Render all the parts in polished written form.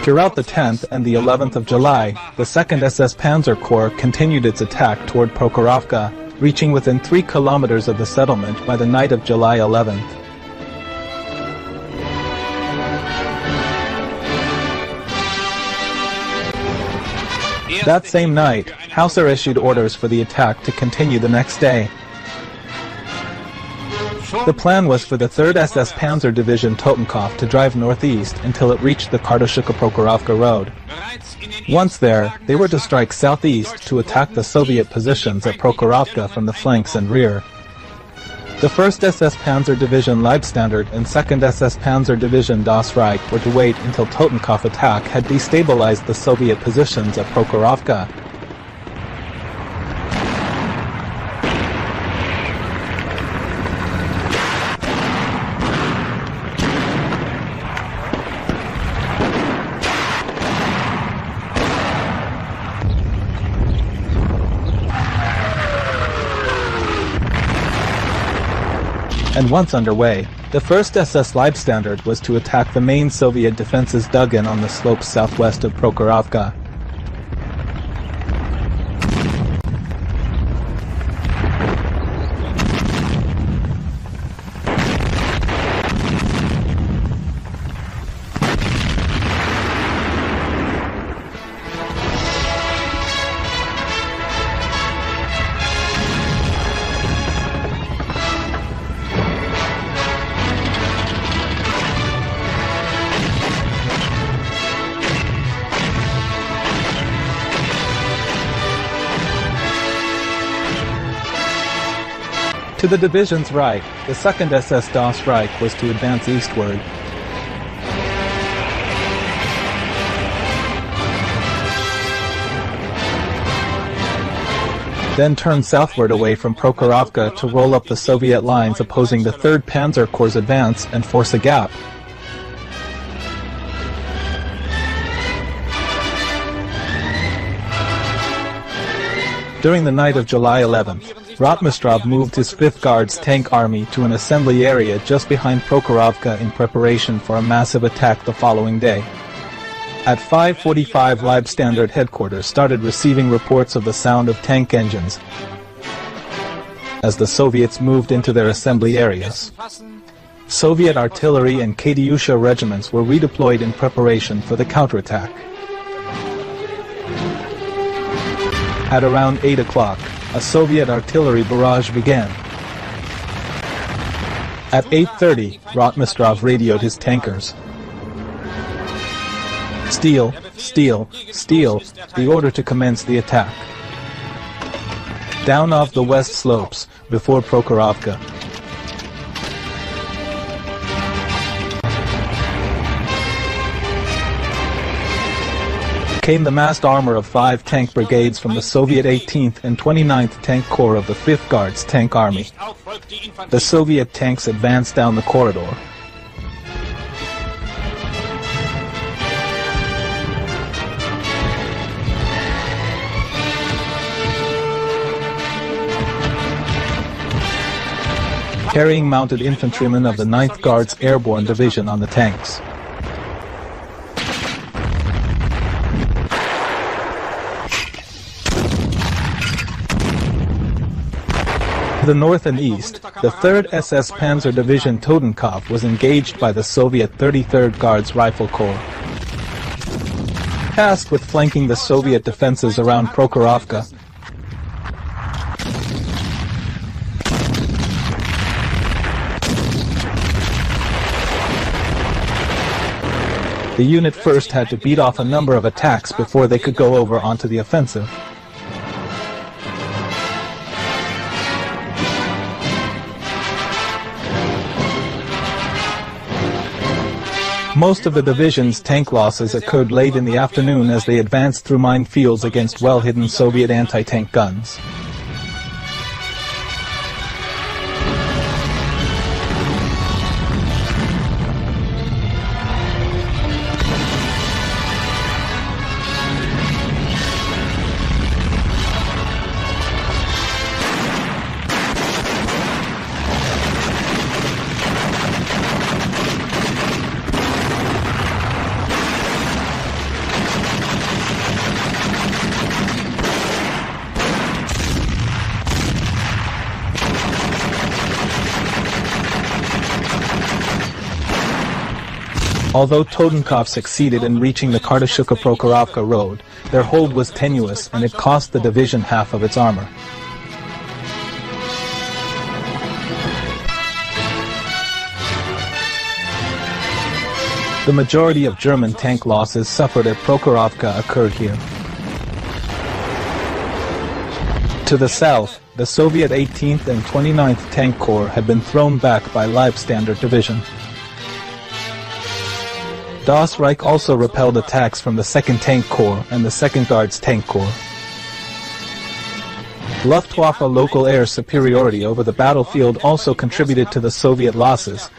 Throughout the 10th and the 11th of July, the 2nd SS Panzer Corps continued its attack toward Prokhorovka, reaching within 3 kilometers of the settlement by the night of July 11th. That same night, Hauser issued orders for the attack to continue the next day. The plan was for the 3rd SS Panzer Division Totenkopf to drive northeast until it reached the Kartashuka-Prokhorovka road. Once there, they were to strike southeast to attack the Soviet positions at Prokhorovka from the flanks and rear. The 1st SS Panzer Division Leibstandard and 2nd SS Panzer Division Das Reich were to wait until Totenkopf attack had destabilized the Soviet positions at Prokhorovka. And once underway, the 1st SS Leibstandard was to attack the main Soviet defenses dug in on the slopes southwest of Prokhorovka. To the division's right, the 2nd SS Das Reich was to advance eastward. Then turn southward away from Prokhorovka to roll up the Soviet lines opposing the 3rd Panzer Corps' advance and force a gap. During the night of July 11th, Rotmistrov moved his 5th Guards Tank Army to an assembly area just behind Prokhorovka in preparation for a massive attack the following day. At 5:45, Leibstandard headquarters started receiving reports of the sound of tank engines as the Soviets moved into their assembly areas. Soviet artillery and Katyusha regiments were redeployed in preparation for the counterattack. At around 8 o'clock, a Soviet artillery barrage began. At 8:30, Rotmistrov radioed his tankers. Steel, steel, steel, the order to commence the attack. Down off the west slopes, before Prokhorovka. Came the massed armor of 5 tank brigades from the Soviet 18th and 29th Tank Corps of the 5th Guards Tank Army. The Soviet tanks advanced down the corridor. Carrying mounted infantrymen of the 9th Guards Airborne Division on the tanks. To the north and east, the 3rd SS Panzer Division Totenkopf was engaged by the Soviet 33rd Guards Rifle Corps. Tasked with flanking the Soviet defenses around Prokhorovka, the unit first had to beat off a number of attacks before they could go over onto the offensive. Most of the division's tank losses occurred late in the afternoon as they advanced through minefields against well-hidden Soviet anti-tank guns. Although Totenkopf succeeded in reaching the Prokhorovka road, their hold was tenuous and it cost the division half of its armor. The majority of German tank losses suffered at Prokhorovka occurred here. To the south, the Soviet 18th and 29th Tank Corps had been thrown back by Leibstandard Division. Das Reich also repelled attacks from the 2nd Tank Corps and the 2nd Guards Tank Corps. Luftwaffe local air superiority over the battlefield also contributed to the Soviet losses.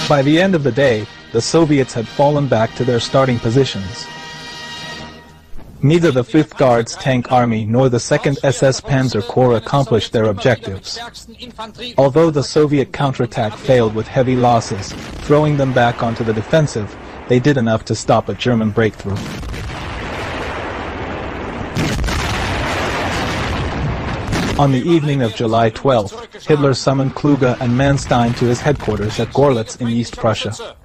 By the end of the day, the Soviets had fallen back to their starting positions. Neither the 5th Guards Tank Army nor the 2nd SS Panzer Corps accomplished their objectives. Although the Soviet counterattack failed with heavy losses, throwing them back onto the defensive, they did enough to stop a German breakthrough. On the evening of July 12, Hitler summoned Kluge and Manstein to his headquarters at Gorlitz in East Prussia.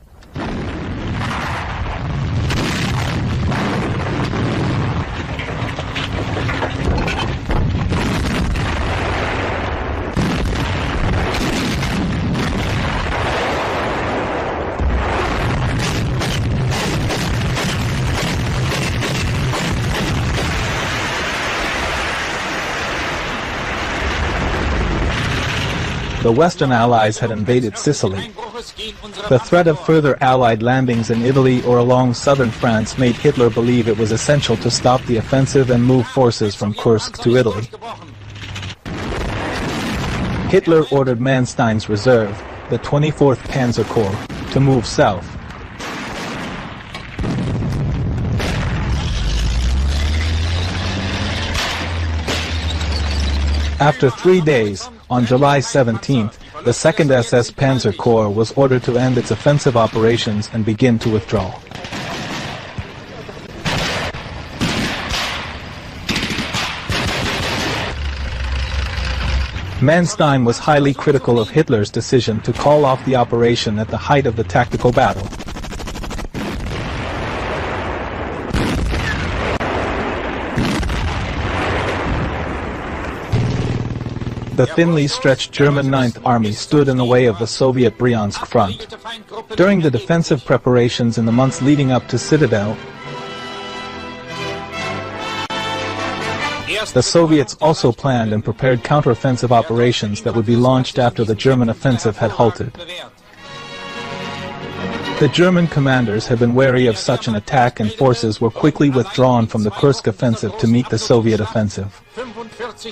The Western Allies had invaded Sicily. The threat of further Allied landings in Italy or along southern France made Hitler believe it was essential to stop the offensive and move forces from Kursk to Italy. Hitler ordered Manstein's reserve, the 24th Panzer Corps, to move south. After 3 days, on July 17th, the 2nd SS Panzer Corps was ordered to end its offensive operations and begin to withdraw. Manstein was highly critical of Hitler's decision to call off the operation at the height of the tactical battle. The thinly stretched German 9th Army stood in the way of the Soviet Bryansk front. During the defensive preparations in the months leading up to Citadel, the Soviets also planned and prepared counteroffensive operations that would be launched after the German offensive had halted. The German commanders had been wary of such an attack and forces were quickly withdrawn from the Kursk offensive to meet the Soviet offensive.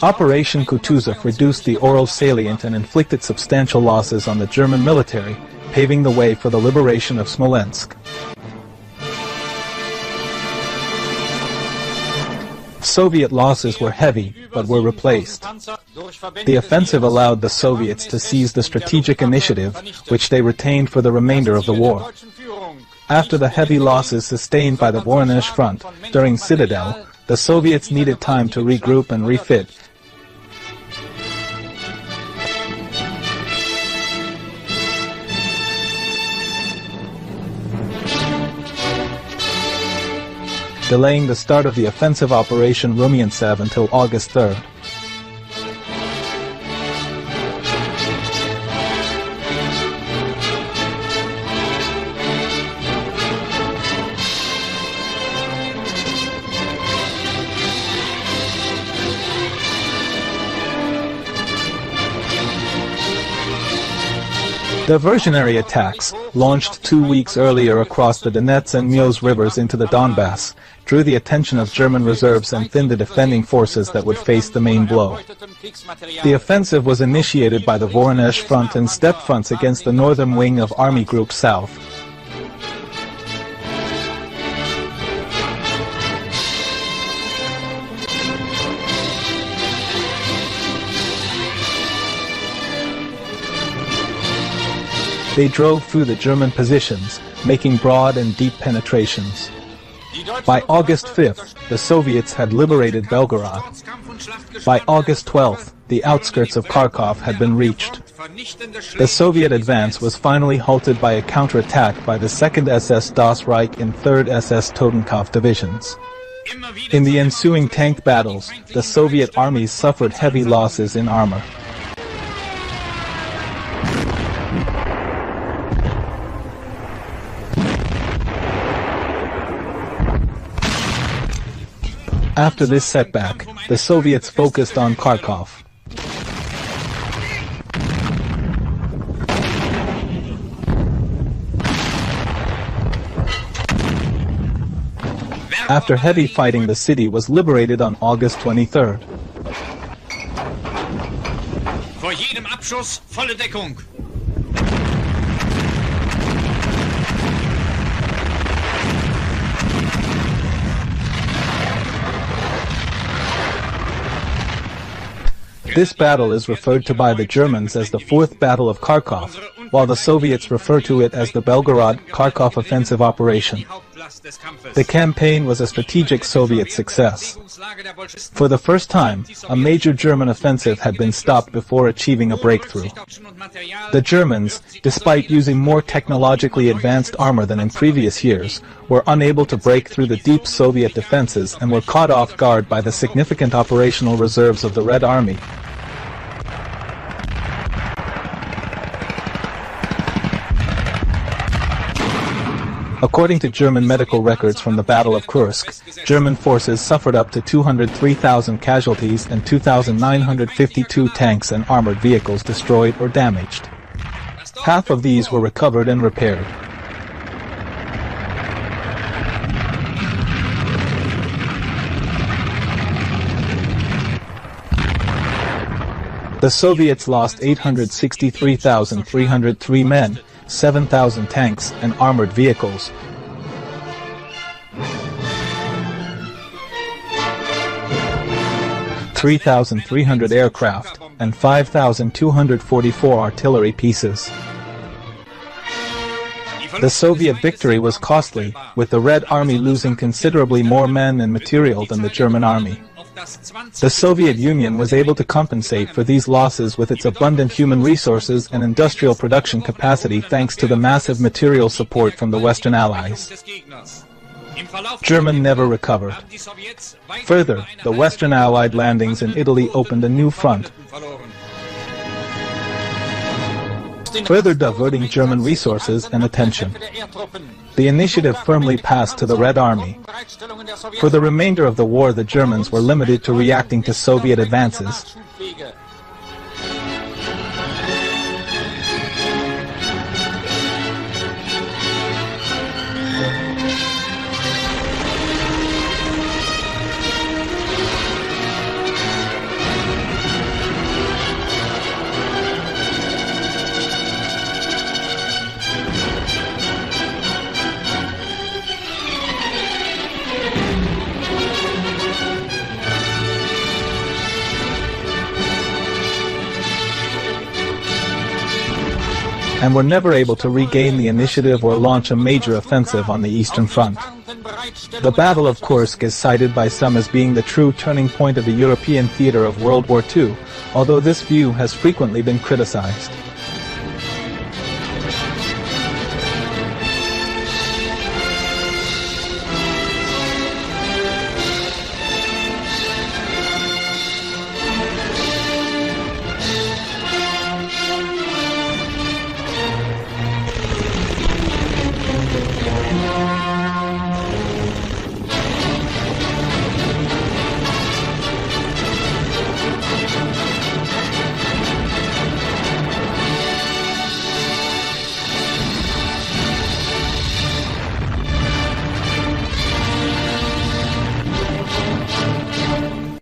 Operation Kutuzov reduced the Oral salient and inflicted substantial losses on the German military, paving the way for the liberation of Smolensk. Soviet losses were heavy, but were replaced. The offensive allowed the Soviets to seize the strategic initiative, which they retained for the remainder of the war. After the heavy losses sustained by the Voronezh front during Citadel, the Soviets needed time to regroup and refit. Delaying the start of the offensive Operation Rumiantsev until August 3rd. Diversionary attacks, launched 2 weeks earlier across the Donets and Meuse rivers into the Donbass, drew the attention of German reserves and thinned the defending forces that would face the main blow. The offensive was initiated by the Voronezh front and steppe fronts against the northern wing of Army Group South. They drove through the German positions, making broad and deep penetrations. By August 5th, the Soviets had liberated Belgorod. By August 12th, the outskirts of Kharkov had been reached. The Soviet advance was finally halted by a counterattack by the 2nd SS Das Reich and 3rd SS Totenkopf divisions. In the ensuing tank battles, the Soviet armies suffered heavy losses in armor. After this setback, the Soviets focused on Kharkov. After heavy fighting, the city was liberated on August 23rd. Vor jedem Abschuss volle Deckung. This battle is referred to by the Germans as the Fourth Battle of Kharkov, while the Soviets refer to it as the Belgorod-Kharkov Offensive Operation. The campaign was a strategic Soviet success. For the first time, a major German offensive had been stopped before achieving a breakthrough. The Germans, despite using more technologically advanced armor than in previous years, were unable to break through the deep Soviet defenses and were caught off guard by the significant operational reserves of the Red Army. According to German medical records from the Battle of Kursk, German forces suffered up to 203,000 casualties and 2,952 tanks and armored vehicles destroyed or damaged. Half of these were recovered and repaired. The Soviets lost 863,303 men, 7,000 tanks and armored vehicles, 3,300 aircraft, and 5,244 artillery pieces. The Soviet victory was costly, with the Red Army losing considerably more men and material than the German army. The Soviet Union was able to compensate for these losses with its abundant human resources and industrial production capacity thanks to the massive material support from the Western Allies. Germany never recovered. Further, the Western Allied landings in Italy opened a new front, further diverting German resources and attention. The initiative firmly passed to the Red Army. For the remainder of the war, the Germans were limited to reacting to Soviet advances. And were never able to regain the initiative or launch a major offensive on the Eastern Front. The Battle of Kursk is cited by some as being the true turning point of the European theater of World War II, although this view has frequently been criticized.